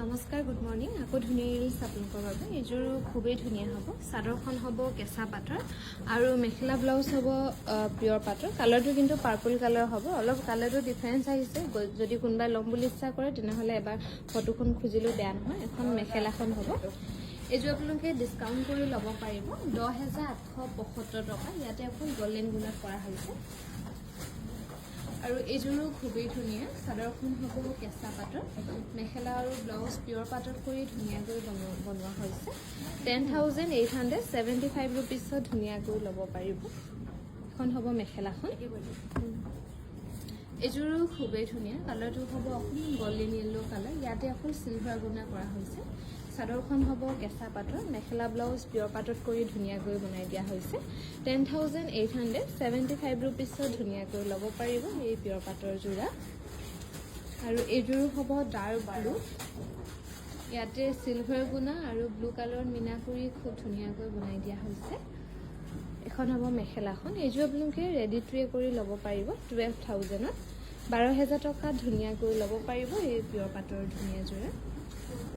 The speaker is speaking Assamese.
নমস্কাৰ, গুড মৰ্ণিং। আকৌ ধুনীয়া ৰিলছ আপোনালোকৰ বাবে। এইযোৰ খুবেই ধুনীয়া হ'ব। চাদৰখন হ'ব কেঁচা পাটৰ আৰু মেখেলা ব্লাউজ হ'ব পিয়ৰ পাটৰ। কালাৰটো কিন্তু পাৰ্পল কালাৰ হ'ব। অলপ কালাৰটো ডিফাৰেঞ্চ আহিছে। যদি কোনোবাই ল'ম বুলি ইচ্ছা কৰে তেনেহ'লে এবাৰ ফটোখন খুজিলেও বেয়া নহয়। এখন মেখেলাখন হ'ব। এইযোৰ আপোনালোকে ডিছকাউণ্ট কৰি ল'ব পাৰিব 10,875 টকা। ইয়াতে অকল গল্ডেন গুণত কৰা হৈছে। আৰু এইযোৰো খুবেই ধুনীয়া। চাদৰখন হ'ব কেঁচা পাটৰ, মেখেলা আৰু ব্লাউজ পিয়ৰ পাটত কৰি ধুনীয়াকৈ বনোৱা হৈছে। 10,875 ৰুপিছত ধুনীয়াকৈ ল'ব পাৰিব। এখন হ'ব মেখেলাখন। এইযোৰো খুবেই ধুনীয়া। কালাৰটো হ'ব অকণমান গল্ডেন য়েল্ল' কালাৰ। ইয়াতে অকল চিলভাৰ গুণা কৰা হৈছে। চাদৰখন হ'ব কেঁচা পাটৰ, মেখেলা ব্লাউজ পিয়ৰ পাটত কৰি ধুনীয়াকৈ বনাই দিয়া হৈছে। 10,875 ৰুপিছত ধুনীয়াকৈ ল'ব পাৰিব এই পিয়ৰ পাটৰ যোৰা। আৰু এইযোৰো হ'ব ডাৰ্ক ব্লু। ইয়াতে চিলভাৰ গুণা আৰু ব্লু কালাৰত মিনা কৰি খুব ধুনীয়াকৈ বনাই দিয়া হৈছে। এখন হ'ব মেখেলাখন। এইযোৰ আপোনালোকে ৰেডি টু ৱে কৰি ল'ব পাৰিব 12,000ত। 12,000 টকাত ধুনীয়াকৈ ল'ব পাৰিব এই পিয়ৰ পাটৰ ধুনীয়া যোৰা।